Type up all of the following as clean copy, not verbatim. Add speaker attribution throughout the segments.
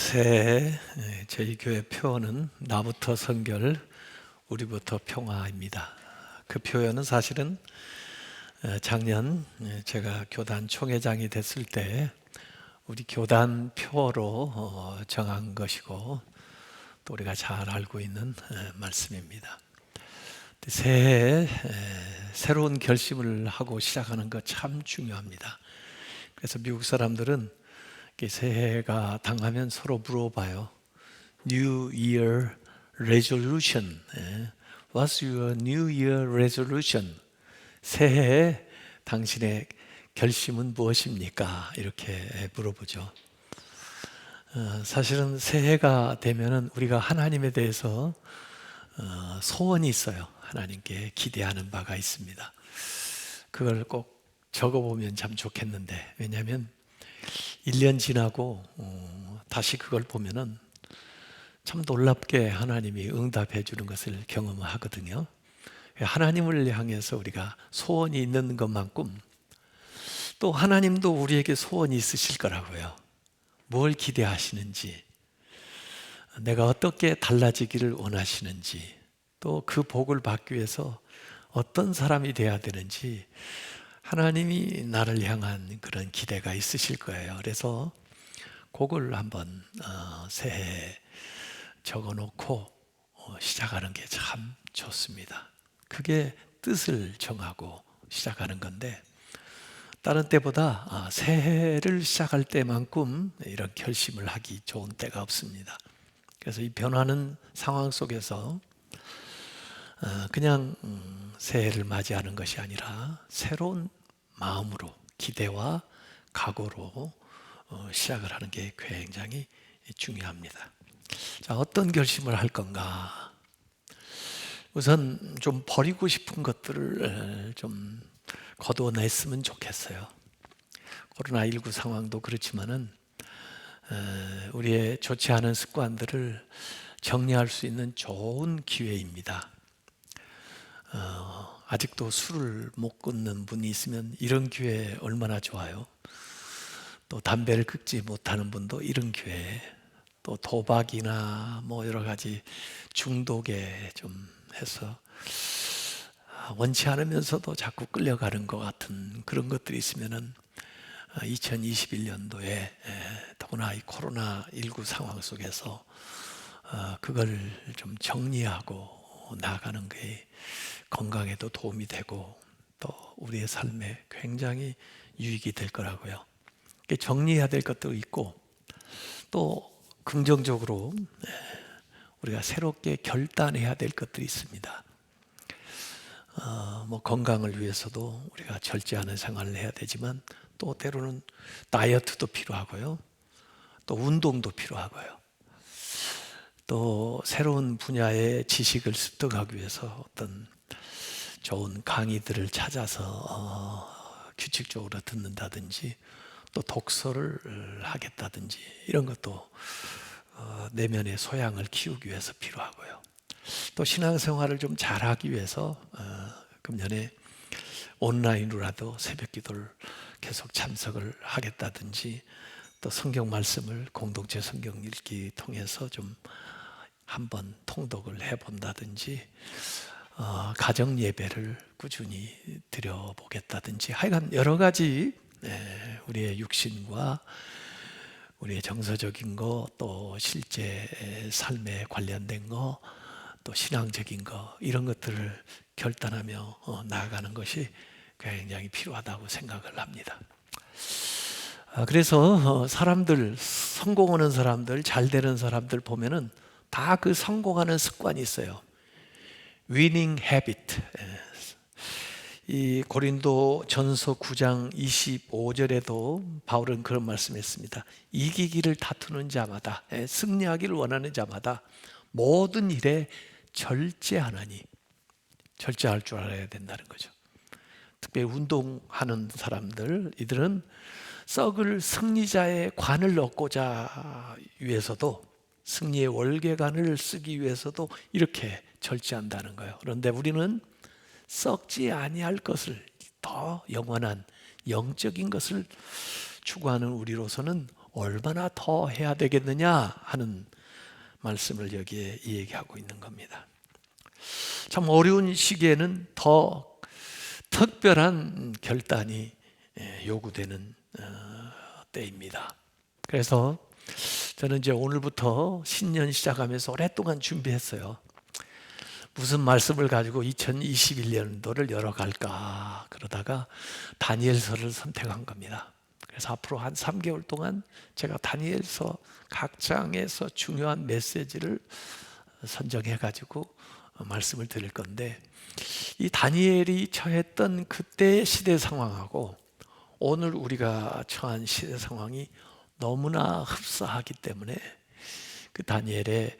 Speaker 1: 새해 저희 교회 표어는 나부터 성결, 우리부터 평화입니다. 그 표어는 사실은 작년 제가 교단 총회장이 됐을 때 우리 교단 표어로 정한 것이고 또 우리가 잘 알고 있는 말씀입니다. 새해에 새로운 결심을 하고 시작하는 것 참 중요합니다. 그래서 미국 사람들은 새해가 당하면 서로 물어봐요. New Year Resolution. What's your New Year Resolution? 새해에 당신의 결심은 무엇입니까? 이렇게 물어보죠. 사실은 새해가 되면은 우리가 하나님에 대해서 소원이 있어요. 하나님께 기대하는 바가 있습니다. 그걸 꼭 적어보면 참 좋겠는데, 왜냐하면 1년 지나고 다시 그걸 보면은 참 놀랍게 하나님이 응답해 주는 것을 경험하거든요. 하나님을 향해서 우리가 소원이 있는 것만큼 또 하나님도 우리에게 소원이 있으실 거라고요. 뭘 기대하시는지, 내가 어떻게 달라지기를 원하시는지, 또 그 복을 받기 위해서 어떤 사람이 돼야 되는지 하나님이 나를 향한 그런 기대가 있으실 거예요. 그래서 그걸 한번 새해에 적어놓고 시작하는 게 참 좋습니다. 그게 뜻을 정하고 시작하는 건데, 다른 때보다 새해를 시작할 때만큼 이런 결심을 하기 좋은 때가 없습니다. 그래서 이 변하는 상황 속에서 그냥 새해를 맞이하는 것이 아니라 새로운 마음으로, 기대와 각오로 시작을 하는 게 굉장히 중요합니다. 자, 어떤 결심을 할 건가? 우선 좀 버리고 싶은 것들을 좀 거둬냈으면 좋겠어요. 코로나19 상황도 그렇지만은 우리의 좋지 않은 습관들을 정리할 수 있는 좋은 기회입니다. 아직도 술을 못 끊는 분이 있으면 이런 기회 얼마나 좋아요. 또 담배를 끊지 못하는 분도 이런 기회, 또 도박이나 뭐 여러 가지 중독에 좀 해서 원치 않으면서도 자꾸 끌려가는 것 같은 그런 것들이 있으면은 2021년도에 더구나 이 코로나19 상황 속에서 그걸 좀 정리하고 나아가는 게 건강에도 도움이 되고 또 우리의 삶에 굉장히 유익이 될 거라고요. 정리해야 될 것도 있고 또 긍정적으로 우리가 새롭게 결단해야 될 것들이 있습니다. 뭐 건강을 위해서도 우리가 절제하는 생활을 해야 되지만 또 때로는 다이어트도 필요하고요. 또 운동도 필요하고요. 또 새로운 분야의 지식을 습득하기 위해서 어떤 좋은 강의들을 찾아서 규칙적으로 듣는다든지 또 독서를 하겠다든지 이런 것도 내면의 소양을 키우기 위해서 필요하고요. 또 신앙생활을 좀 잘하기 위해서 금년에 온라인으로라도 새벽기도를 계속 참석을 하겠다든지 또 성경 말씀을 공동체 성경 읽기 통해서 좀 한번 통독을 해본다든지 가정 예배를 꾸준히 드려보겠다든지 하여간 여러 가지 우리의 육신과 우리의 정서적인 거 또 실제 삶에 관련된 거 또 신앙적인 거 이런 것들을 결단하며 나아가는 것이 굉장히 필요하다고 생각을 합니다. 그래서 사람들, 성공하는 사람들, 잘 되는 사람들 보면은 다 그 성공하는 습관이 있어요. Winning habit. 이 고린도 전서 9장 25절에도 바울은 그런 말씀했습니다. 이기기를 다투는 자마다, 승리하기를 원하는 자마다 모든 일에 절제하나니, 절제할 줄 알아야 된다는 거죠. 특별히 운동하는 사람들, 이들은 썩을 승리자의 관을 얻고자 위해서도, 승리의 월계관을 쓰기 위해서도 이렇게 절제한다는 거예요. 그런데 우리는 썩지 아니할 것을, 더 영원한 영적인 것을 추구하는 우리로서는 얼마나 더 해야 되겠느냐 하는 말씀을 여기에 얘기하고 있는 겁니다. 참 어려운 시기에는 더 특별한 결단이 요구되는 때입니다. 그래서 저는 이제 오늘부터 신년 시작하면서 오랫동안 준비했어요. 무슨 말씀을 가지고 2021년도를 열어갈까 그러다가 다니엘서를 선택한 겁니다. 그래서 앞으로 한 3개월 동안 제가 다니엘서 각 장에서 중요한 메시지를 선정해 가지고 말씀을 드릴 건데, 이 다니엘이 처했던 그때의 시대 상황하고 오늘 우리가 처한 시대 상황이 너무나 흡사하기 때문에 그 다니엘의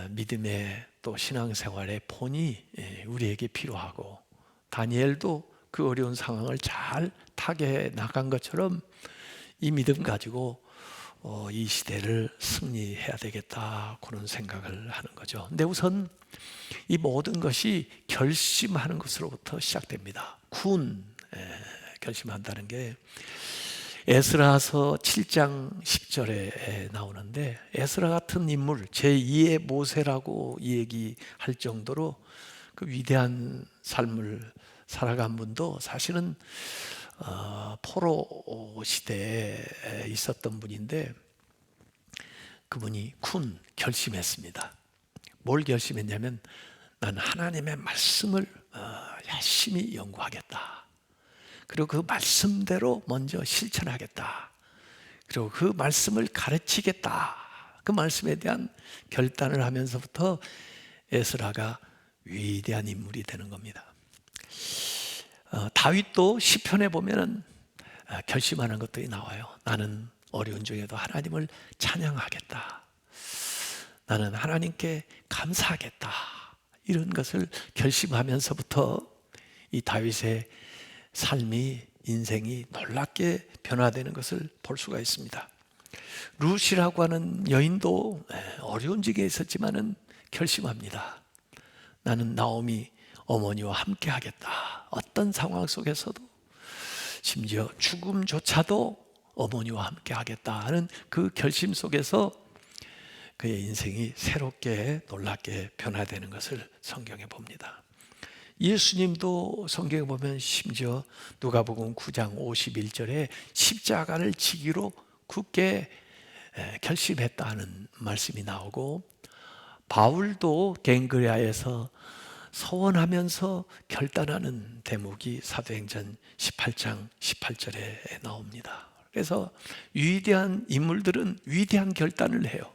Speaker 1: 믿음의 또 신앙생활의 본이 우리에게 필요하고, 다니엘도 그 어려운 상황을 잘 타개해 나간 것처럼 이 믿음 가지고 이 시대를 승리해야 되겠다, 그런 생각을 하는 거죠. 근데 우선 이 모든 것이 결심하는 것으로부터 시작됩니다. 결심한다는 게 에스라서 7장 10절에 나오는데, 에스라 같은 인물, 제2의 모세라고 얘기할 정도로 그 위대한 삶을 살아간 분도 사실은 포로 시대에 있었던 분인데, 그분이 결심했습니다. 뭘 결심했냐면, 난 하나님의 말씀을 열심히 연구하겠다. 그리고 그 말씀대로 먼저 실천하겠다. 그리고 그 말씀을 가르치겠다. 그 말씀에 대한 결단을 하면서부터 에스라가 위대한 인물이 되는 겁니다. 다윗도 시편에 보면은 결심하는 것들이 나와요. 나는 어려운 중에도 하나님을 찬양하겠다. 나는 하나님께 감사하겠다. 이런 것을 결심하면서부터 이 다윗의 삶이, 인생이 놀랍게 변화되는 것을 볼 수가 있습니다. 룻이라고 하는 여인도 어려운 지경에 있었지만은 결심합니다. 나는 나오미 어머니와 함께 하겠다. 어떤 상황 속에서도, 심지어 죽음조차도 어머니와 함께 하겠다 하는 그 결심 속에서 그의 인생이 새롭게 놀랍게 변화되는 것을 성경에 봅니다. 예수님도 성경에 보면 심지어 누가복음 9장 51절에 십자가를 지기로 굳게 결심했다는 말씀이 나오고, 바울도 갱그레아에서 서원하면서 결단하는 대목이 사도행전 18장 18절에 나옵니다. 그래서 위대한 인물들은 위대한 결단을 해요.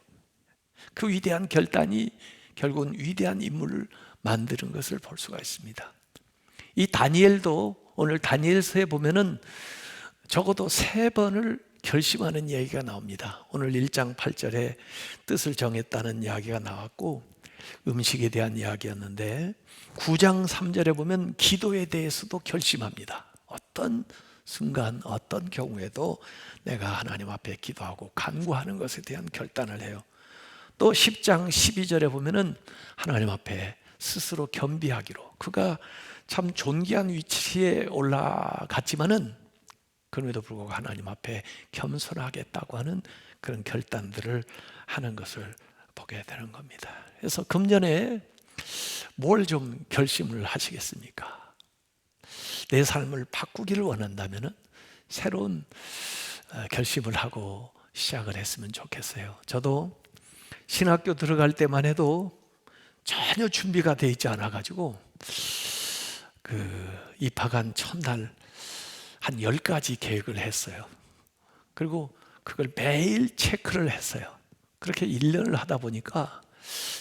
Speaker 1: 그 위대한 결단이 결국은 위대한 인물을 만드는 것을 볼 수가 있습니다. 이 다니엘도 오늘 다니엘서에 보면은 적어도 3번을 결심하는 얘기가 나옵니다. 오늘 1장 8절에 뜻을 정했다는 이야기가 나왔고, 음식에 대한 이야기였는데 9장 3절에 보면 기도에 대해서도 결심합니다. 어떤 순간, 어떤 경우에도 내가 하나님 앞에 기도하고 간구하는 것에 대한 결단을 해요. 또 10장 12절에 보면은 하나님 앞에 스스로 겸비하기로, 그가 참 존귀한 위치에 올라갔지만은 그럼에도 불구하고 하나님 앞에 겸손하겠다고 하는 그런 결단들을 하는 것을 보게 되는 겁니다. 그래서 금년에 뭘 좀 결심을 하시겠습니까? 내 삶을 바꾸기를 원한다면은 새로운 결심을 하고 시작을 했으면 좋겠어요. 저도 신학교 들어갈 때만 해도 전혀 준비가 돼 있지 않아 가지고 입학한 첫날 한 10가지 계획을 했어요. 그리고 그걸 매일 체크를 했어요. 그렇게 1년을 하다 보니까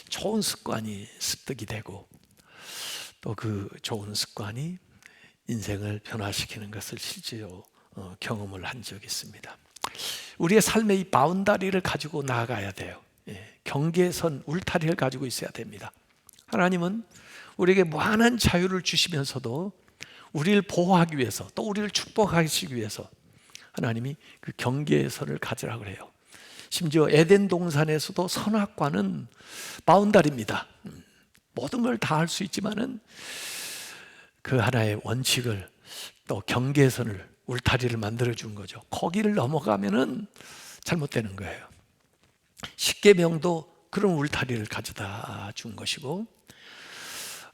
Speaker 1: 좋은 습관이 습득이 되고, 또 그 좋은 습관이 인생을 변화시키는 것을 실제로 경험을 한 적이 있습니다. 우리의 삶의 이 바운다리를 가지고 나아가야 돼요. 경계선, 울타리를 가지고 있어야 됩니다. 하나님은 우리에게 무한한 자유를 주시면서도 우리를 보호하기 위해서, 또 우리를 축복하시기 위해서 하나님이 그 경계선을 가지라고 그래요. 심지어 에덴 동산에서도 선악과는 바운다리입니다. 모든 걸 다 할 수 있지만은 그 하나의 원칙을, 또 경계선을, 울타리를 만들어 준 거죠. 거기를 넘어가면은 잘못되는 거예요. 십계명도 그런 울타리를 가져다 준 것이고,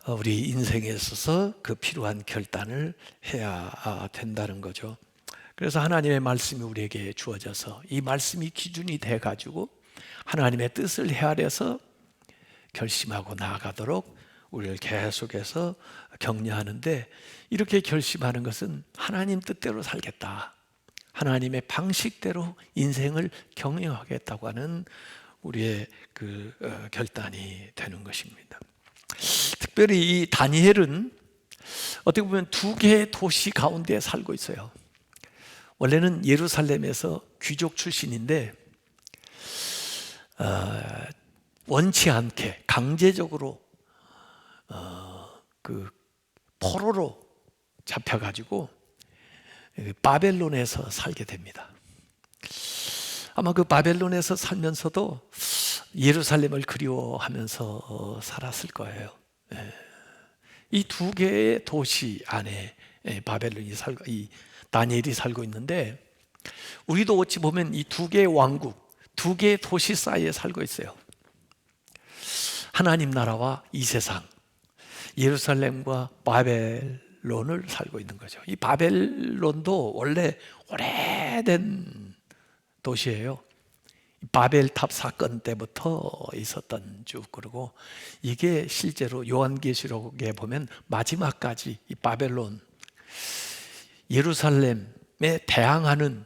Speaker 1: 우리 인생에 있어서 그 필요한 결단을 해야 된다는 거죠. 그래서 하나님의 말씀이 우리에게 주어져서 이 말씀이 기준이 돼가지고 하나님의 뜻을 헤아려서 결심하고 나아가도록 우리를 계속해서 격려하는데, 이렇게 결심하는 것은 하나님 뜻대로 살겠다, 하나님의 방식대로 인생을 경영하겠다고 하는 우리의 그 결단이 되는 것입니다. 특별히 이 다니엘은 어떻게 보면 두 개의 도시 가운데 살고 있어요. 원래는 예루살렘에서 귀족 출신인데 원치 않게 강제적으로 그 포로로 잡혀가지고 바벨론에서 살게 됩니다. 아마 그 바벨론에서 살면서도 예루살렘을 그리워하면서 살았을 거예요. 이 두 개의 도시 안에 바벨론이 살고, 이 다니엘이 살고 있는데, 우리도 어찌 보면 이 두 개의 왕국, 두 개의 도시 사이에 살고 있어요. 하나님 나라와 이 세상, 예루살렘과 바벨론을 살고 있는 거죠. 이 바벨론도 원래 오래된 도시예요. 바벨탑 사건 때부터 있었던 쭉, 그리고 이게 실제로 요한계시록에 보면 마지막까지 이 바벨론, 예루살렘에 대항하는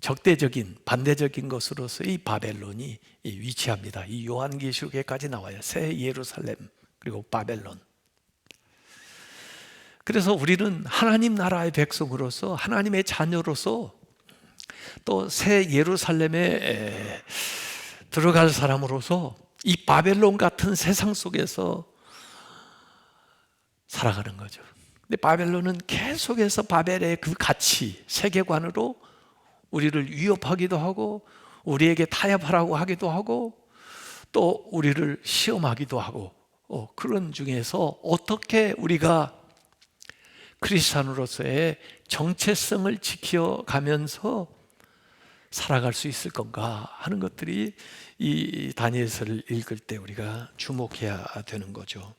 Speaker 1: 적대적인 반대적인 것으로서 이 바벨론이 위치합니다. 이 요한계시록에까지 나와요. 새 예루살렘 그리고 바벨론. 그래서 우리는 하나님 나라의 백성으로서, 하나님의 자녀로서, 또 새 예루살렘에 들어갈 사람으로서 이 바벨론 같은 세상 속에서 살아가는 거죠. 근데 바벨론은 계속해서 바벨의 그 가치, 세계관으로 우리를 위협하기도 하고, 우리에게 타협하라고 하기도 하고, 또 우리를 시험하기도 하고, 그런 중에서 어떻게 우리가 크리스찬으로서의 정체성을 지켜가면서 살아갈 수 있을 건가 하는 것들이 이 다니엘서를 읽을 때 우리가 주목해야 되는 거죠.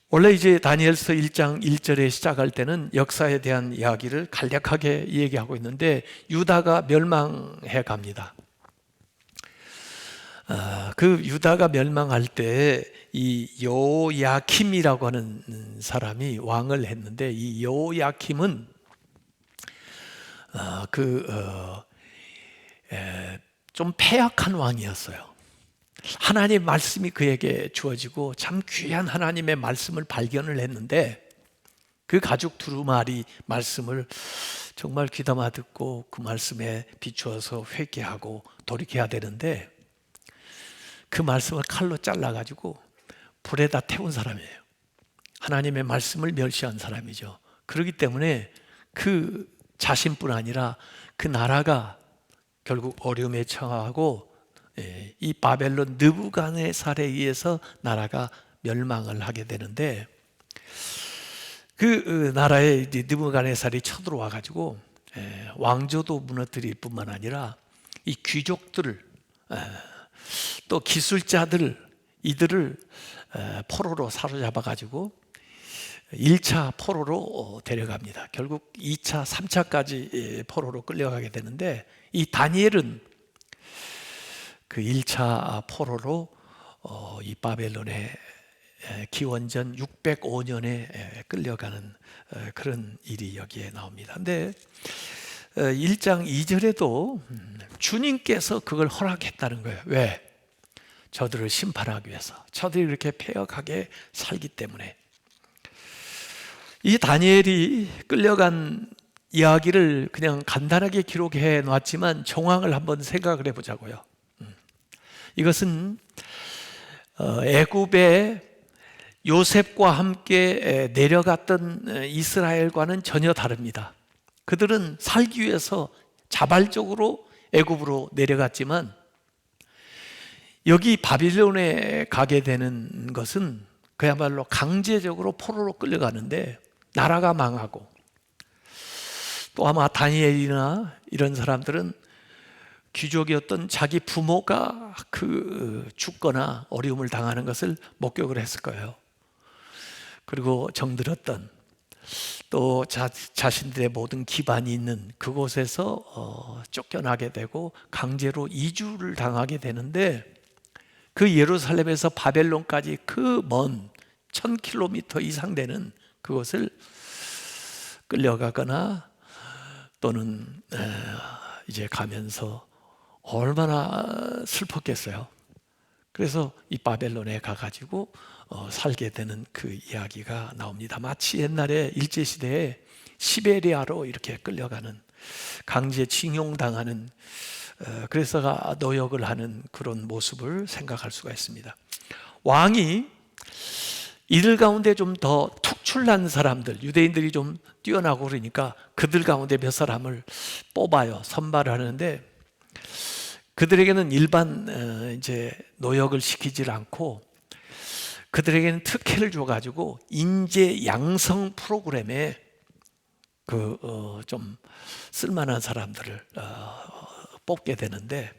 Speaker 1: 원래 이제 다니엘서 1장 1절에 시작할 때는 역사에 대한 이야기를 간략하게 얘기하고 있는데, 유다가 멸망해 갑니다. 그 유다가 멸망할 때 이 여호야킴이라고 하는 사람이 왕을 했는데, 이 여호야킴은 좀 패역한 왕이었어요. 하나님의 말씀이 그에게 주어지고 참 귀한 하나님의 말씀을 발견을 했는데, 그 가죽 두루마리 말씀을 정말 귀담아 듣고 그 말씀에 비추어서 회개하고 돌이켜야 되는데, 그 말씀을 칼로 잘라가지고 불에다 태운 사람이에요. 하나님의 말씀을 멸시한 사람이죠. 그렇기 때문에 그 자신뿐 아니라 그 나라가 결국 어려움에 처하고, 이 바벨론 느부갓네살에 의해서 나라가 멸망을 하게 되는데, 그 나라에 느부갓네살이 쳐들어와 가지고 왕조도 무너뜨릴 뿐만 아니라 이 귀족들을, 또 기술자들, 이들을 포로로 사로잡아 가지고 1차 포로로 데려갑니다. 결국 2차, 3차까지 포로로 끌려가게 되는데, 이 다니엘은 그 1차 포로로 이 바벨론의 기원전 605년에 끌려가는 그런 일이 여기에 나옵니다. 근데 1장 2절에도 주님께서 그걸 허락했다는 거예요. 왜? 저들을 심판하기 위해서, 저들이 이렇게 패역하게 살기 때문에. 이 다니엘이 끌려간 이야기를 그냥 간단하게 기록해 놨지만 정황을 한번 생각을 해보자고요. 이것은 애굽에 요셉과 함께 내려갔던 이스라엘과는 전혀 다릅니다. 그들은 살기 위해서 자발적으로 애굽으로 내려갔지만, 여기 바빌론에 가게 되는 것은 그야말로 강제적으로 포로로 끌려가는데, 나라가 망하고, 또 아마 다니엘이나 이런 사람들은 귀족이었던 자기 부모가 죽거나 어려움을 당하는 것을 목격을 했을 거예요. 그리고 정들었던 또 자신들의 모든 기반이 있는 그곳에서 쫓겨나게 되고 강제로 이주를 당하게 되는데, 그 예루살렘에서 바벨론까지 그 먼 1000km 이상 되는 그곳을 끌려가거나 또는 이제 가면서 얼마나 슬펐겠어요. 그래서 이 바벨론에 가가지고 살게 되는 그 이야기가 나옵니다. 마치 옛날에 일제시대에 시베리아로 이렇게 끌려가는, 강제 징용당하는, 그래서 노역을 하는 그런 모습을 생각할 수가 있습니다. 왕이 이들 가운데 좀 더 특출난 사람들, 유대인들이 좀 뛰어나고 그러니까 그들 가운데 몇 사람을 뽑아요. 선발을 하는데, 그들에게는 일반 이제 노역을 시키질 않고 그들에게는 특혜를 줘가지고 인재 양성 프로그램에 좀 쓸만한 사람들을 뽑게 되는데,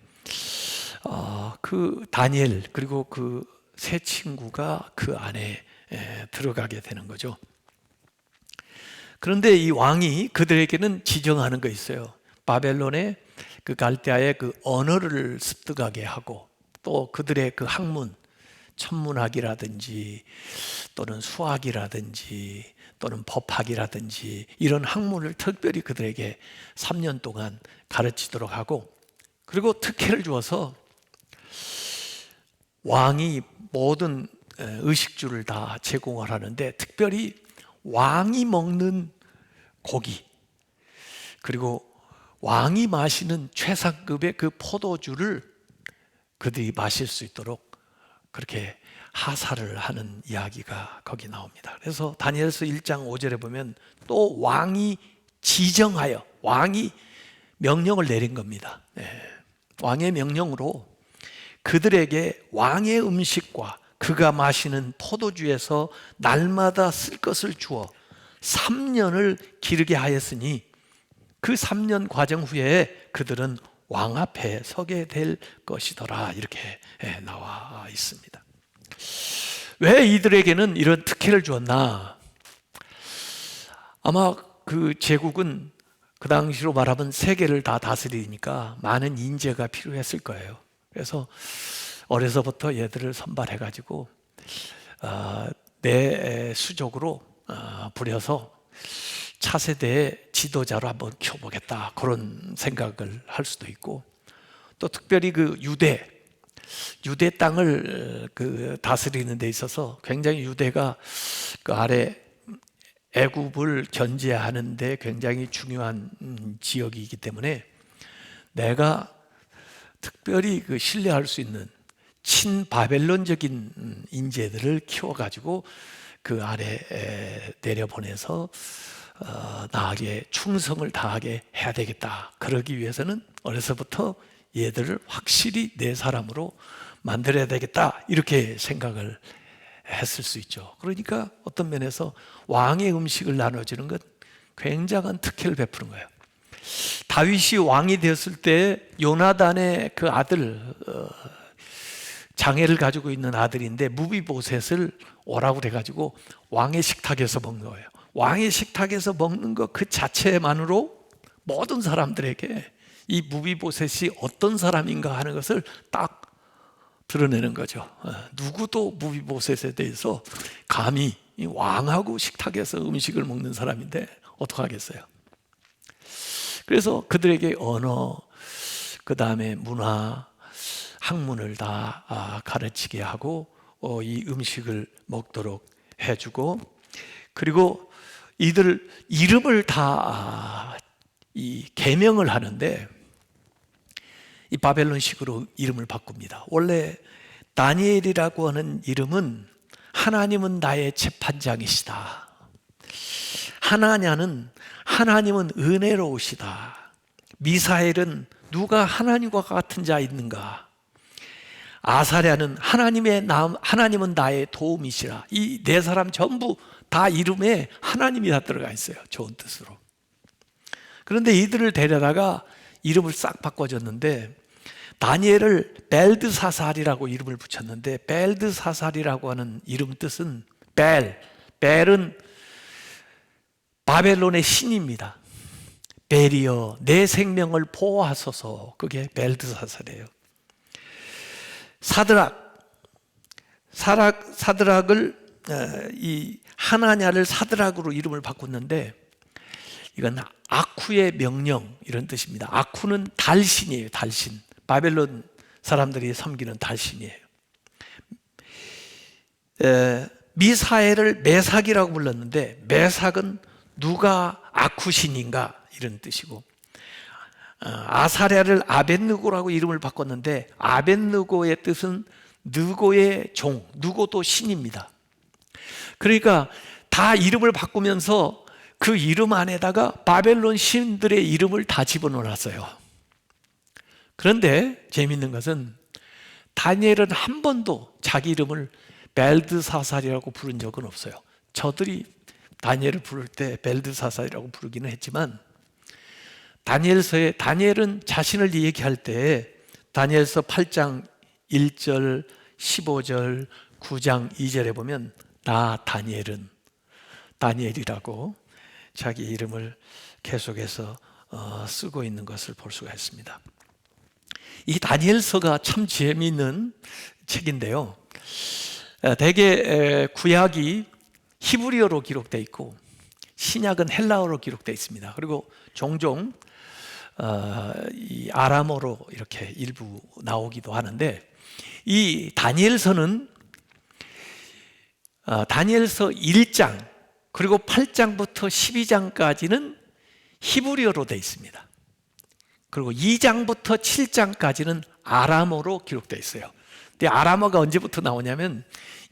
Speaker 1: 그 다니엘 그리고 그 세 친구가 그 안에 들어가게 되는 거죠. 그런데 이 왕이 그들에게는 지정하는 거 있어요. 바벨론의 그 갈대아의 그 언어를 습득하게 하고, 또 그들의 그 학문, 천문학이라든지 또는 수학이라든지 또는 법학이라든지 이런 학문을 특별히 그들에게 3년 동안 가르치도록 하고, 그리고 특혜를 주어서 왕이 모든 의식주를 다 제공을 하는데, 특별히 왕이 먹는 고기, 그리고 왕이 마시는 최상급의 그 포도주를 그들이 마실 수 있도록 그렇게 하사를 하는 이야기가 거기 나옵니다. 그래서 다니엘서 1장 5절에 보면 또 왕이 지정하여, 왕이 명령을 내린 겁니다. 왕의 명령으로 그들에게 왕의 음식과 그가 마시는 포도주에서 날마다 쓸 것을 주어 3년을 기르게 하였으니, 그 3년 과정 후에 그들은 왕 앞에 서게 될 것이더라, 이렇게 나와 있습니다. 왜 이들에게는 이런 특혜를 주었나? 아마 그 제국은 그 당시로 말하면 세계를 다 다스리니까 많은 인재가 필요했을 거예요. 그래서 어려서부터 얘들을 선발해가지고 내 수족으로 부려서 차세대의 지도자로 한번 키워보겠다, 그런 생각을 할 수도 있고, 또 특별히 그 유대 땅을 그 다스리는 데 있어서 굉장히 유대가 그 아래 애굽을 견제하는 데 굉장히 중요한 지역이기 때문에 내가 특별히 그 신뢰할 수 있는 친바벨론적인 인재들을 키워가지고 그 아래 내려보내서 나에게 충성을 다하게 해야 되겠다. 그러기 위해서는 어려서부터 얘들을 확실히 내 사람으로 만들어야 되겠다, 이렇게 생각을 했을 수 있죠. 그러니까 어떤 면에서 왕의 음식을 나눠주는 건 굉장한 특혜를 베푸는 거예요. 다윗이 왕이 되었을 때 요나단의 그 아들, 장애를 가지고 있는 아들인데 무비보셋을 오라고 그래가지고 왕의 식탁에서 먹는 거예요. 왕의 식탁에서 먹는 것 그 자체만으로 모든 사람들에게 이 무비보셋이 어떤 사람인가 하는 것을 딱 드러내는 거죠. 누구도 무비보셋에 대해서 감히 왕하고 식탁에서 음식을 먹는 사람인데 어떡하겠어요. 그래서 그들에게 언어, 그 다음에 문화, 학문을 다 가르치게 하고 이 음식을 먹도록 해주고, 그리고 이들 이름을 다 이 계명을 하는데 이 바벨론식으로 이름을 바꿉니다. 원래 다니엘이라고 하는 이름은 하나님은 나의 재판장이시다, 하나냐는 하나님은 은혜로우시다, 미사엘은 누가 하나님과 같은 자 있는가, 아사랴는 하나님은 나의 도움이시라. 이 네 사람 전부 다 이름에 하나님이 다 들어가 있어요, 좋은 뜻으로. 그런데 이들을 데려다가 이름을 싹 바꿔줬는데 다니엘을 벨드사살이라고 이름을 붙였는데, 벨드사살이라고 하는 이름 뜻은 벨은 바벨론의 신입니다. 벨이여 내 생명을 보호하소서. 그게 벨드사살이에요. 사드락을 이 하나냐를 사드락으로 이름을 바꿨는데, 이건 아쿠의 명령 이런 뜻입니다. 아쿠는 달신이에요. 달신. 바벨론 사람들이 섬기는 달신이에요. 미사엘을 메삭이라고 불렀는데, 메삭은 누가 아쿠신인가 이런 뜻이고, 아사랴를 아벳느고라고 이름을 바꿨는데, 아벳느고의 뜻은 느고의 종, 느고도 신입니다. 그러니까 다 이름을 바꾸면서 그 이름 안에다가 바벨론 신들의 이름을 다 집어넣어놨어요. 그런데 재미있는 것은 다니엘은 한 번도 자기 이름을 벨드사살이라고 부른 적은 없어요. 저들이 다니엘을 부를 때 벨드사살이라고 부르기는 했지만, 다니엘은 자신을 얘기할 때 다니엘서 8장 1절, 15절, 9장 2절에 보면 나 다니엘이라고 자기 이름을 계속해서 쓰고 있는 것을 볼 수가 있습니다. 이 다니엘서가 참 재미있는 책인데요, 대개 구약이 히브리어로 기록되어 있고 신약은 헬라어로 기록되어 있습니다. 그리고 종종 이 아람어로 이렇게 일부 나오기도 하는데, 이 다니엘서는 다니엘서 1장 그리고 8장부터 12장까지는 히브리어로 되어 있습니다. 그리고 2장부터 7장까지는 아람어로 기록되어 있어요. 근데 아람어가 언제부터 나오냐면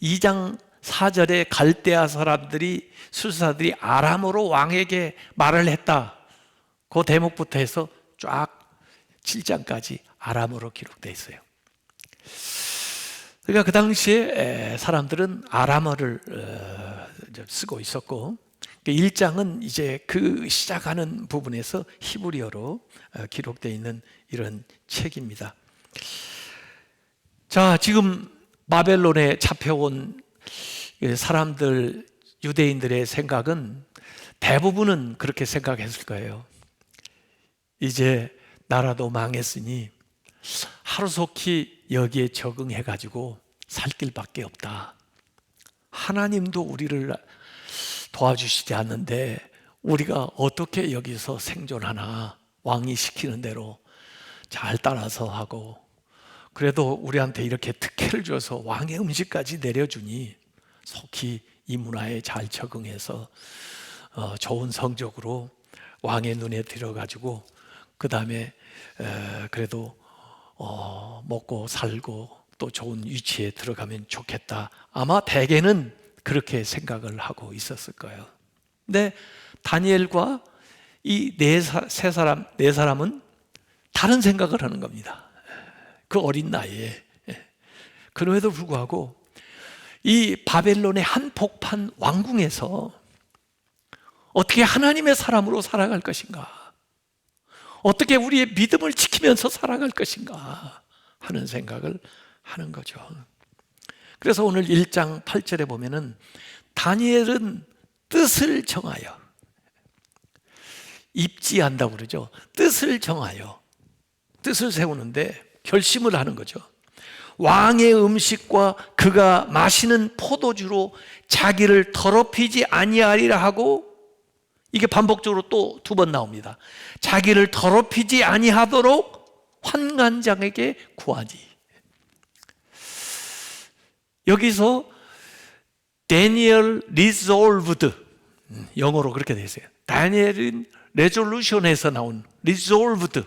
Speaker 1: 2장 4절에 갈대아 사람들이, 술사들이 아람어로 왕에게 말을 했다, 그 대목부터 해서 쫙 7장까지 아람어로 기록되어 있어요. 그러니까 그 당시에 사람들은 아람어를 쓰고 있었고, 1장은 이제 그 시작하는 부분에서 히브리어로 기록되어 있는 이런 책입니다. 자, 지금 바벨론에 잡혀온 사람들, 유대인들의 생각은 대부분은 그렇게 생각했을 거예요. 이제 나라도 망했으니 하루속히 여기에 적응해가지고 살 길밖에 없다. 하나님도 우리를 도와주시지 않는데 우리가 어떻게 여기서 생존하나. 왕이 시키는 대로 잘 따라서 하고, 그래도 우리한테 이렇게 특혜를 줘서 왕의 음식까지 내려주니 속히 이 문화에 잘 적응해서 좋은 성적으로 왕의 눈에 들어가지고 그 다음에 그래도 먹고 살고 또 좋은 위치에 들어가면 좋겠다. 아마 대개는 그렇게 생각을 하고 있었을 거예요. 근데 다니엘과 이 네 사람은 다른 생각을 하는 겁니다. 그 어린 나이에. 그럼에도 불구하고 이 바벨론의 한복판 왕궁에서 어떻게 하나님의 사람으로 살아갈 것인가, 어떻게 우리의 믿음을 지키면서 살아갈 것인가 하는 생각을 하는 거죠. 그래서 오늘 1장 8절에 보면은 다니엘은 뜻을 정하여, 입지한다고 그러죠. 뜻을 정하여, 뜻을 세우는데 결심을 하는 거죠. 왕의 음식과 그가 마시는 포도주로 자기를 더럽히지 아니하리라 하고, 이게 반복적으로 또 2번 나옵니다. 자기를 더럽히지 아니하도록 환관장에게 구하지. 여기서 Daniel resolved, 영어로 그렇게 되어 있어요. 다니엘은 resolution에서 나온 resolved,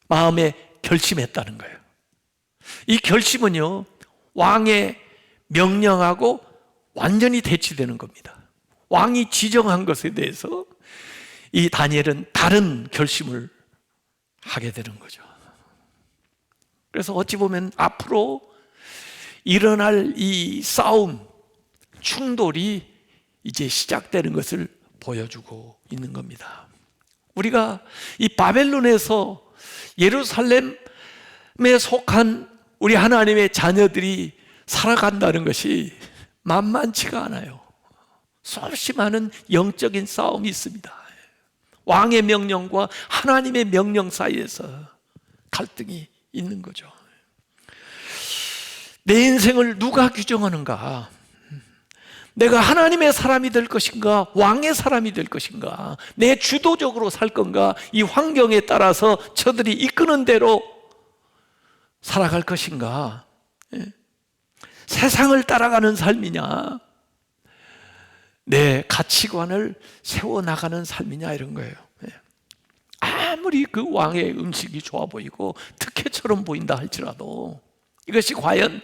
Speaker 1: 마음에 결심했다는 거예요. 이 결심은요, 왕의 명령하고 완전히 대치되는 겁니다. 왕이 지정한 것에 대해서 이 다니엘은 다른 결심을 하게 되는 거죠. 그래서 어찌 보면 앞으로 일어날 이 싸움, 충돌이 이제 시작되는 것을 보여주고 있는 겁니다. 우리가 이 바벨론에서 예루살렘 속한 우리 하나님의 자녀들이 살아간다는 것이 만만치가 않아요. 수없이 많은 영적인 싸움이 있습니다. 왕의 명령과 하나님의 명령 사이에서 갈등이 있는 거죠. 내 인생을 누가 규정하는가? 내가 하나님의 사람이 될 것인가? 왕의 사람이 될 것인가? 내 주도적으로 살 건가? 이 환경에 따라서 저들이 이끄는 대로 살아갈 것인가? 세상을 따라가는 삶이냐? 내 가치관을 세워나가는 삶이냐? 이런 거예요. 아무리 그 왕의 음식이 좋아 보이고 특혜처럼 보인다 할지라도 이것이 과연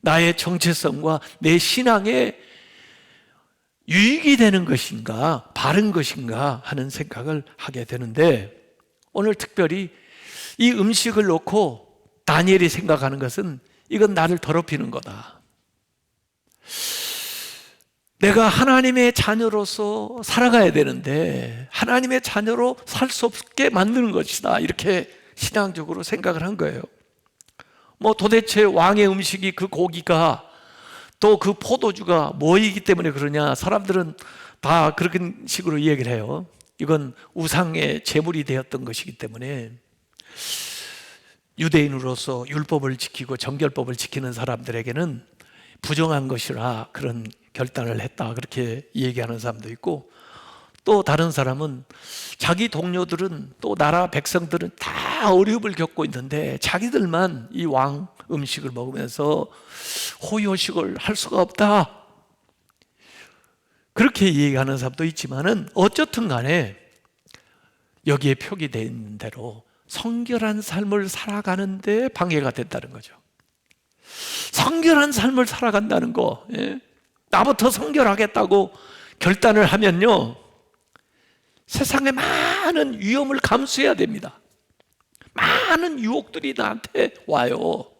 Speaker 1: 나의 정체성과 내 신앙에 유익이 되는 것인가, 바른 것인가 하는 생각을 하게 되는데, 오늘 특별히 이 음식을 놓고 다니엘이 생각하는 것은 이건 나를 더럽히는 거다. 내가 하나님의 자녀로서 살아가야 되는데 하나님의 자녀로 살 수 없게 만드는 것이다, 이렇게 신앙적으로 생각을 한 거예요. 도대체 왕의 음식이 그 고기가 또 그 포도주가 뭐이기 때문에 그러냐? 사람들은 다 그런 식으로 얘기를 해요. 이건 우상의 제물이 되었던 것이기 때문에 유대인으로서 율법을 지키고 정결법을 지키는 사람들에게는 부정한 것이라 그런 결단을 했다, 그렇게 얘기하는 사람도 있고, 또 다른 사람은 자기 동료들은 또 나라 백성들은 다 어려움을 겪고 있는데 자기들만 이 왕 음식을 먹으면서 호의호식을 할 수가 없다, 그렇게 얘기하는 사람도 있지만은 어쨌든 간에 여기에 표기되어 있는 대로 성결한 삶을 살아가는데 방해가 된다는 거죠. 성결한 삶을 살아간다는 거, 나부터 성결하겠다고 결단을 하면요, 세상에 많은 위험을 감수해야 됩니다. 많은 유혹들이 나한테 와요.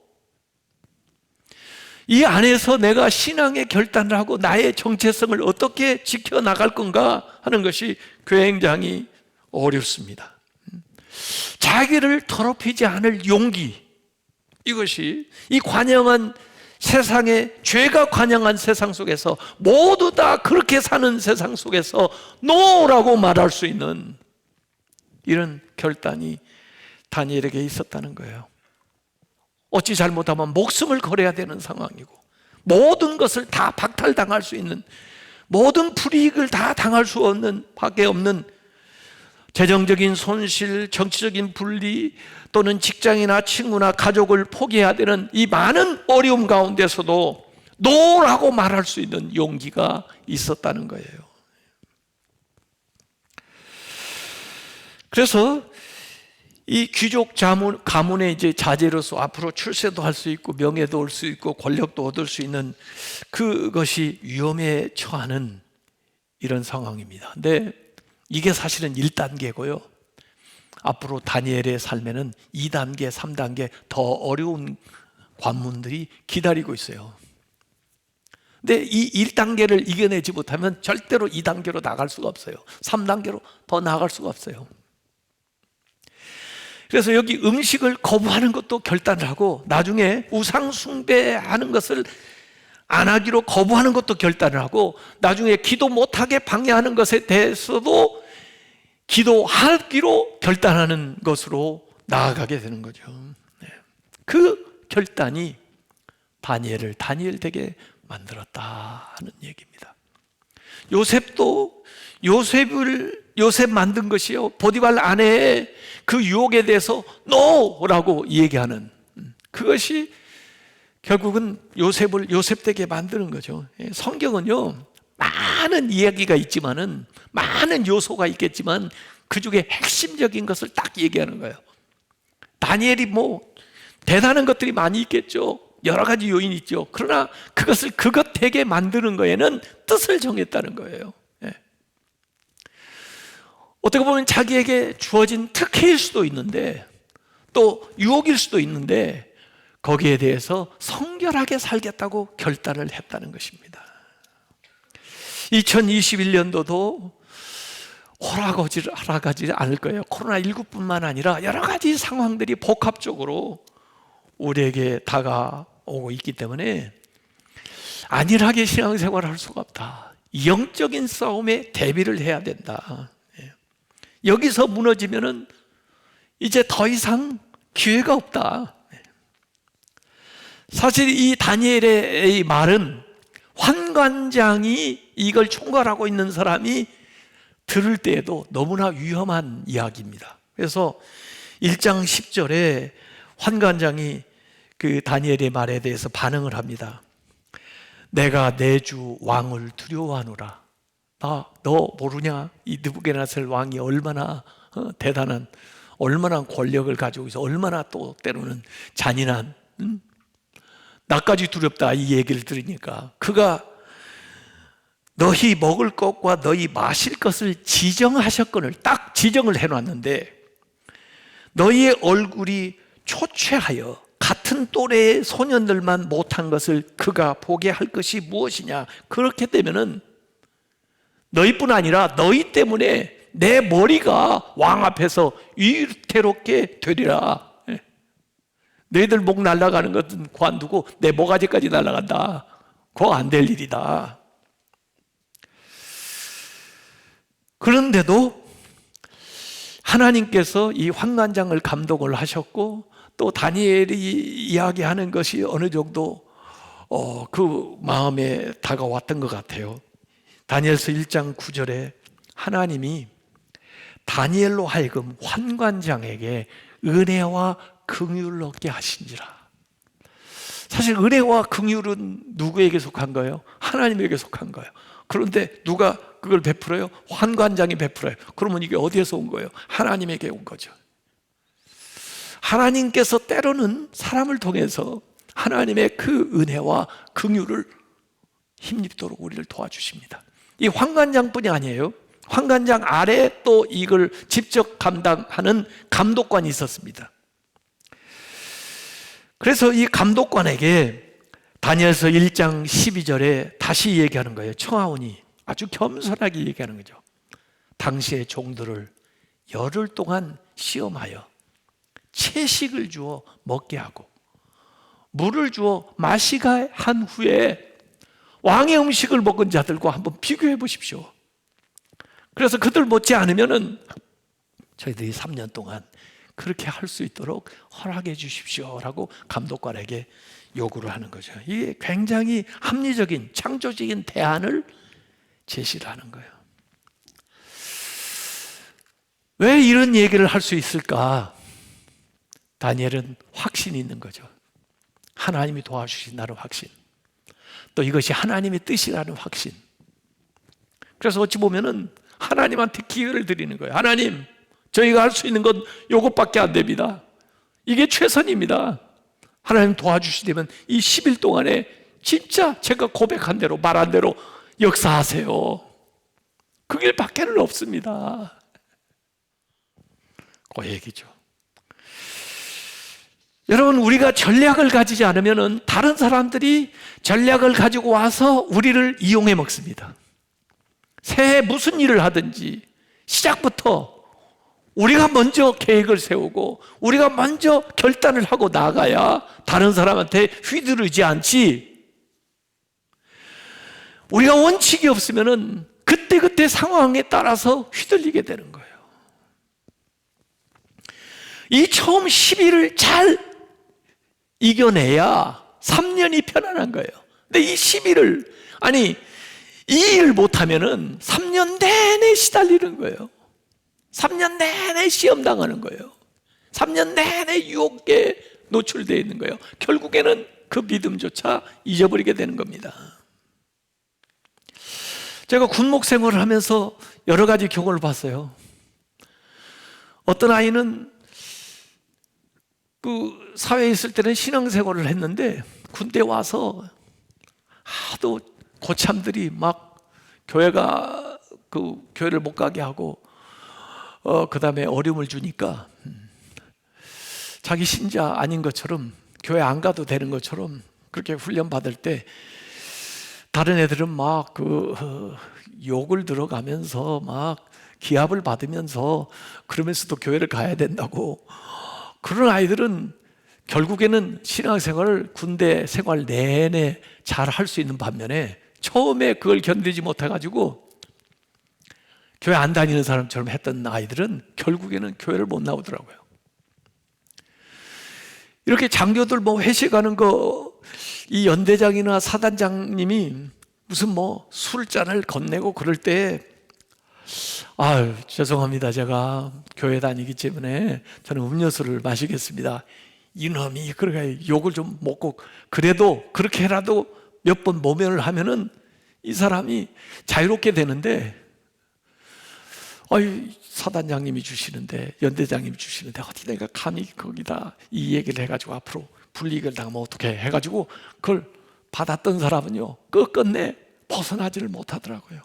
Speaker 1: 이 안에서 내가 신앙의 결단을 하고 나의 정체성을 어떻게 지켜나갈 건가 하는 것이 굉장히 어렵습니다. 자기를 더럽히지 않을 용기, 이것이 이 관영한 세상에, 죄가 관영한 세상 속에서 모두 다 그렇게 사는 세상 속에서 노라고 말할 수 있는 이런 결단이 다니엘에게 있었다는 거예요. 어찌 잘못하면 목숨을 걸어야 되는 상황이고 모든 것을 다 박탈당할 수 있는, 모든 불이익을 다 당할 수 없는 밖에 없는 재정적인 손실, 정치적인 분리, 또는 직장이나 친구나 가족을 포기해야 되는 이 많은 어려움 가운데서도 노라고 말할 수 있는 용기가 있었다는 거예요. 그래서 이 귀족 가문의 이제 자제로서 앞으로 출세도 할 수 있고 명예도 올 수 있고 권력도 얻을 수 있는 그것이 위험에 처하는 이런 상황입니다. 근데 이게 사실은 1단계고요. 앞으로 다니엘의 삶에는 2단계, 3단계 더 어려운 관문들이 기다리고 있어요. 근데 이 1단계를 이겨내지 못하면 절대로 2단계로 나갈 수가 없어요. 3단계로 더 나갈 수가 없어요. 그래서 여기 음식을 거부하는 것도 결단을 하고 나중에 우상 숭배하는 것을 안 하기로 거부하는 것도 결단을 하고 나중에 기도 못하게 방해하는 것에 대해서도 기도하기로 결단하는 것으로 나아가게 되는 거죠. 그 결단이 다니엘을 다니엘 되게 만들었다 하는 얘기입니다. 요셉도 요셉 만든 것이요, 보디발 아내의 그 유혹에 대해서 노라고 얘기하는, 그것이 결국은 요셉을 요셉되게 만드는 거죠. 성경은요, 많은 이야기가 있지만은, 많은 요소가 있겠지만 그 중에 핵심적인 것을 딱 얘기하는 거예요. 다니엘이 대단한 것들이 많이 있겠죠. 여러 가지 요인이 있죠. 그러나 그것을 그것 되게 만드는 거에는 뜻을 정했다는 거예요. 어떻게 보면 자기에게 주어진 특혜일 수도 있는데 또 유혹일 수도 있는데 거기에 대해서 성결하게 살겠다고 결단을 했다는 것입니다. 2021년도도 호락호락하지 않을 거예요. 코로나19뿐만 아니라 여러 가지 상황들이 복합적으로 우리에게 다가오고 있기 때문에 안일하게 신앙생활을 할 수가 없다. 영적인 싸움에 대비를 해야 된다. 여기서 무너지면은 이제 더 이상 기회가 없다. 사실 이 다니엘의 말은 환관장이 이걸 총괄하고 있는 사람이 들을 때에도 너무나 위험한 이야기입니다. 그래서 1장 10절에 환관장이 그 다니엘의 말에 대해서 반응을 합니다. 내가 내 주 왕을 두려워하노라. 너 모르냐? 이 느부갓네살 왕이 얼마나 대단한, 얼마나 권력을 가지고 있어, 얼마나 또 때로는 잔인한, 나까지 두렵다. 이 얘기를 들으니까 그가 너희 먹을 것과 너희 마실 것을 지정하셨거늘, 딱 지정을 해놨는데 너희의 얼굴이 초췌하여 같은 또래의 소년들만 못한 것을 그가 보게 할 것이 무엇이냐. 그렇게 되면은 너희뿐 아니라 너희 때문에 내 머리가 왕 앞에서 위태롭게 되리라. 너희들 목 날아가는 것은 관두고 내 모가지까지 날아간다. 그거 안 될 일이다. 그런데도 하나님께서 이 환관장을 감독을 하셨고, 또 다니엘이 이야기하는 것이 어느 정도 그 마음에 다가왔던 것 같아요. 다니엘서 1장 9절에 하나님이 다니엘로 하여금 환관장에게 은혜와 긍휼을 얻게 하신지라. 사실 은혜와 긍휼은 누구에게 속한 거예요? 하나님에게 속한 거예요. 그런데 누가 그걸 베풀어요? 환관장이 베풀어요. 그러면 이게 어디에서 온 거예요? 하나님에게 온 거죠. 하나님께서 때로는 사람을 통해서 하나님의 그 은혜와 긍휼을 힘입도록 우리를 도와주십니다. 이 환관장뿐이 아니에요. 환관장 아래 또 이걸 직접 감당하는 감독관이 있었습니다. 그래서 이 감독관에게 다니엘서 1장 12절에 다시 얘기하는 거예요. 청하오니, 아주 겸손하게 얘기하는 거죠. 당시의 종들을 열흘 동안 시험하여 채식을 주어 먹게 하고 물을 주어 마시게 한 후에 왕의 음식을 먹은 자들과 한번 비교해 보십시오. 그래서 그들 못지 않으면은 저희들이 3년 동안 그렇게 할 수 있도록 허락해 주십시오라고 감독관에게 요구를 하는 거죠. 이게 굉장히 합리적인 창조적인 대안을 제시를 하는 거예요. 왜 이런 얘기를 할 수 있을까? 다니엘은 확신이 있는 거죠. 하나님이 도와주신다는 확신, 또 이것이 하나님의 뜻이라는 확신. 그래서 어찌 보면은 하나님한테 기회를 드리는 거예요. 하나님, 저희가 할 수 있는 건 이것밖에 안 됩니다. 이게 최선입니다. 하나님 도와주시려면 이 10일 동안에 진짜 제가 고백한 대로, 말한 대로 역사하세요. 그 길밖에는 없습니다. 그 얘기죠. 여러분, 우리가 전략을 가지지 않으면 다른 사람들이 전략을 가지고 와서 우리를 이용해 먹습니다. 새해 무슨 일을 하든지 시작부터 우리가 먼저 계획을 세우고 우리가 먼저 결단을 하고 나가야 다른 사람한테 휘두르지 않지. 우리가 원칙이 없으면 그때그때 상황에 따라서 휘둘리게 되는 거예요. 이 처음 시비를 잘 이겨내야 3년이 편안한 거예요. 근데 이 시비를, 이 일 못하면은 3년 내내 시달리는 거예요. 3년 내내 시험 당하는 거예요. 3년 내내 유혹에 노출되어 있는 거예요. 결국에는 그 믿음조차 잊어버리게 되는 겁니다. 제가 군목 생활을 하면서 여러 가지 경우를 봤어요. 어떤 아이는 그 사회에 있을 때는 신앙생활을 했는데 군대 와서 하도 고참들이 막 교회를 못 가게 하고 그 다음에 어려움을 주니까 자기 신자 아닌 것처럼, 교회 안 가도 되는 것처럼 그렇게 훈련 받을 때 다른 애들은 막 욕을 들어가면서 막 기합을 받으면서 그러면서도 교회를 가야 된다고. 그런 아이들은 결국에는 신앙생활을 군대 생활 내내 잘 할 수 있는 반면에 처음에 그걸 견디지 못해가지고 교회 안 다니는 사람처럼 했던 아이들은 결국에는 교회를 못 나오더라고요. 이렇게 장교들 뭐 회식하는 거 이 연대장이나 사단장님이 무슨 뭐 술잔을 건네고 그럴 때 아유 죄송합니다, 제가 교회 다니기 때문에 저는 음료수를 마시겠습니다. 이놈이 그렇게 욕을 좀 먹고 그래도 그렇게 해라도 몇 번 모면을 하면은 이 사람이 자유롭게 되는데, 아유 사단장님이 주시는데 연대장님이 주시는데 어디 내가 감히 거기다 이 얘기를 해가지고 앞으로 불이익을 당하면 어떻게 해가지고 그걸 받았던 사람은요 끝끝내 벗어나지를 못하더라고요.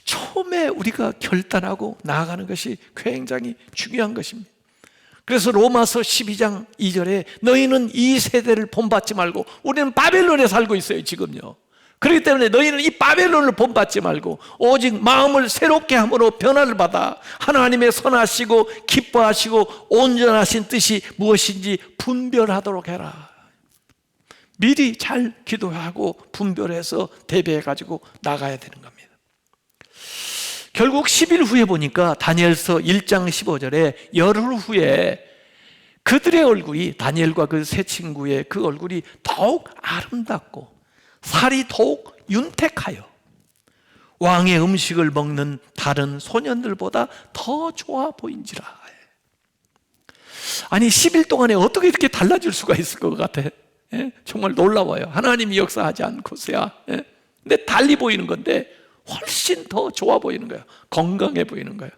Speaker 1: 처음에 우리가 결단하고 나아가는 것이 굉장히 중요한 것입니다. 그래서 로마서 12장 2절에 너희는 이 세대를 본받지 말고, 우리는 바벨론에 살고 있어요 지금요. 그렇기 때문에 너희는 이 바벨론을 본받지 말고 오직 마음을 새롭게 함으로 변화를 받아 하나님의 선하시고 기뻐하시고 온전하신 뜻이 무엇인지 분별하도록 해라. 미리 잘 기도하고 분별해서 대비해가지고 나가야 되는 겁니다. 결국 10일 후에 보니까 다니엘서 1장 15절에 열흘 후에 그들의 얼굴이, 다니엘과 그 세 친구의 그 얼굴이 더욱 아름답고 살이 더욱 윤택하여 왕의 음식을 먹는 다른 소년들보다 더 좋아 보인지라. 아니 10일 동안에 어떻게 이렇게 달라질 수가 있을 것 같아? 예? 정말 놀라워요. 하나님이 역사하지 않고서야. 예? 근데 달리 보이는 건데 훨씬 더 좋아 보이는 거예요. 건강해 보이는 거예요.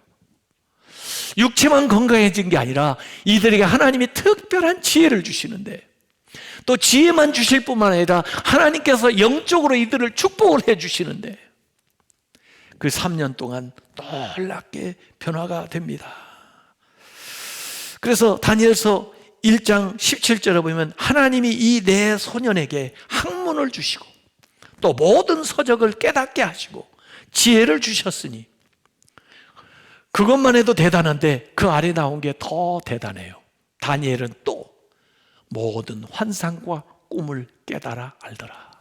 Speaker 1: 육체만 건강해진 게 아니라 이들에게 하나님이 특별한 지혜를 주시는데, 또 지혜만 주실 뿐만 아니라 하나님께서 영적으로 이들을 축복을 해주시는데 그 3년 동안 놀랍게 변화가 됩니다. 그래서 다니엘서 1장 17절에 보면 하나님이 이 네 소년에게 학문을 주시고 또 모든 서적을 깨닫게 하시고 지혜를 주셨으니, 그것만 해도 대단한데 그 아래 나온 게 더 대단해요. 다니엘은 또 모든 환상과 꿈을 깨달아 알더라.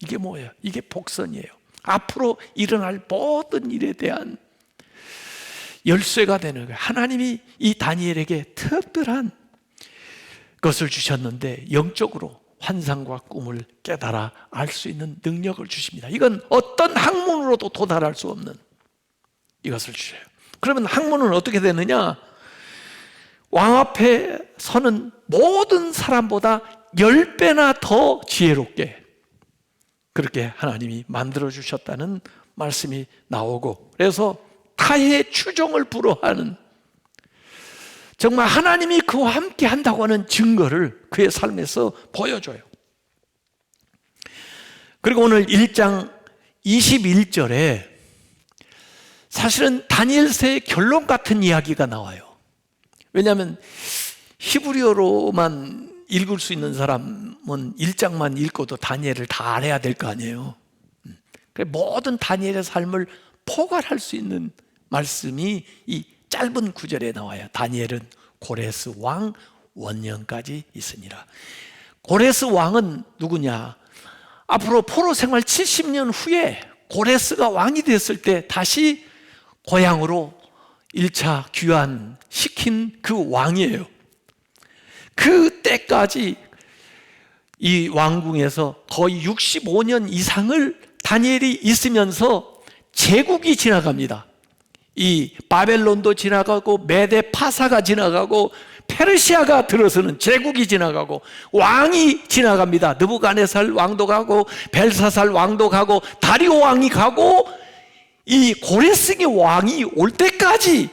Speaker 1: 이게 뭐예요? 이게 복선이에요. 앞으로 일어날 모든 일에 대한 열쇠가 되는 거예요. 하나님이 이 다니엘에게 특별한 것을 주셨는데 영적으로 환상과 꿈을 깨달아 알 수 있는 능력을 주십니다. 이건 어떤 학문으로도 도달할 수 없는 이것을 주셔요. 그러면 학문은 어떻게 되느냐? 왕 앞에 서는 모든 사람보다 10배나 더 지혜롭게 그렇게 하나님이 만들어 주셨다는 말씀이 나오고, 그래서 타의 추종을 불허하는, 정말 하나님이 그와 함께 한다고 하는 증거를 그의 삶에서 보여줘요. 그리고 오늘 1장 21절에 사실은 다니엘서의 결론 같은 이야기가 나와요. 왜냐하면 히브리어로만 읽을 수 있는 사람은 1장만 읽고도 다니엘을 다 알아야 될 거 아니에요. 모든 다니엘의 삶을 포괄할 수 있는 말씀이 이 짧은 구절에 나와요. 다니엘은 고레스 왕 원년까지 있으니라. 고레스 왕은 누구냐? 앞으로 포로 생활 70년 후에 고레스가 왕이 됐을 때 다시 고향으로 1차 귀환시킨 그 왕이에요. 그때까지 이 왕궁에서 거의 65년 이상을 다니엘이 있으면서 제국이 지나갑니다. 이 바벨론도 지나가고 메데 파사가 지나가고 페르시아가 들어서는 제국이 지나가고 왕이 지나갑니다. 느부갓네살 왕도 가고 벨사살 왕도 가고 다리오 왕이 가고 이 고레스의 왕이 올 때까지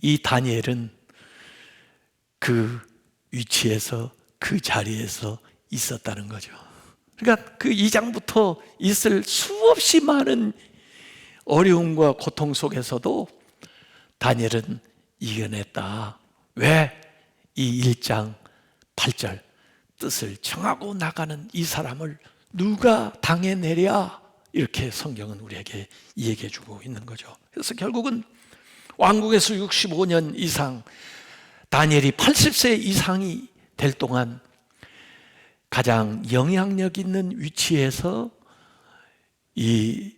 Speaker 1: 이 다니엘은 그 위치에서 그 자리에서 있었다는 거죠. 그러니까 그 2장부터 있을 수없이 많은 어려움과 고통 속에서도 다니엘은 이겨냈다. 왜? 이 1장 8절 뜻을 정하고 나가는 이 사람을 누가 당해내랴, 이렇게 성경은 우리에게 얘기해 주고 있는 거죠. 그래서 결국은 왕국에서 65년 이상 다니엘이 80세 이상이 될 동안 가장 영향력 있는 위치에서 이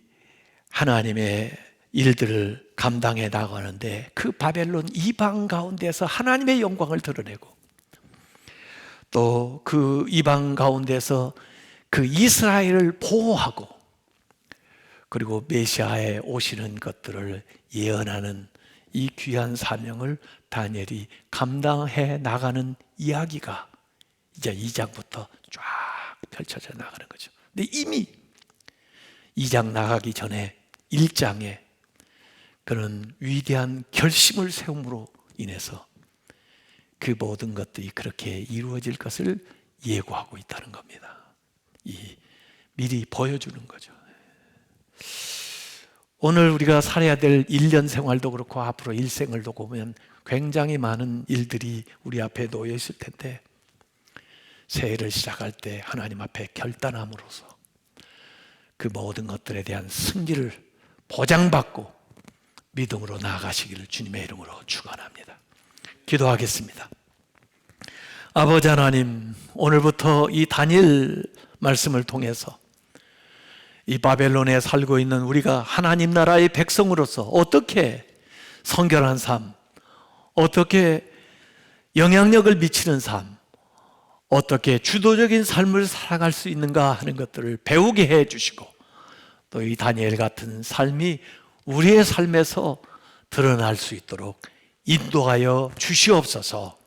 Speaker 1: 하나님의 일들을 감당해 나가는데, 그 바벨론 이방 가운데서 하나님의 영광을 드러내고, 또 그 이방 가운데서 그 이스라엘을 보호하고, 그리고 메시아에 오시는 것들을 예언하는 이 귀한 사명을 다니엘이 감당해 나가는 이야기가 이제 2장부터 쫙 펼쳐져 나가는 거죠. 근데 이미 2장 나가기 전에 1장에 그런 위대한 결심을 세움으로 인해서 그 모든 것들이 그렇게 이루어질 것을 예고하고 있다는 겁니다. 미리 보여주는 거죠. 오늘 우리가 살아야 될 1년 생활도 그렇고 앞으로 일생을 두고 보면 굉장히 많은 일들이 우리 앞에 놓여 있을 텐데, 새해를 시작할 때 하나님 앞에 결단함으로써 그 모든 것들에 대한 승리를 보장받고 믿음으로 나아가시기를 주님의 이름으로 축원합니다. 기도하겠습니다. 아버지 하나님, 오늘부터 이 다니엘 말씀을 통해서 이 바벨론에 살고 있는 우리가 하나님 나라의 백성으로서 어떻게 성결한 삶, 어떻게 영향력을 미치는 삶, 어떻게 주도적인 삶을 살아갈 수 있는가 하는 것들을 배우게 해 주시고, 또 이 다니엘 같은 삶이 우리의 삶에서 드러날 수 있도록 인도하여 주시옵소서.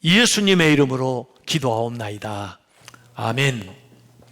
Speaker 1: 예수님의 이름으로 기도하옵나이다. 아멘.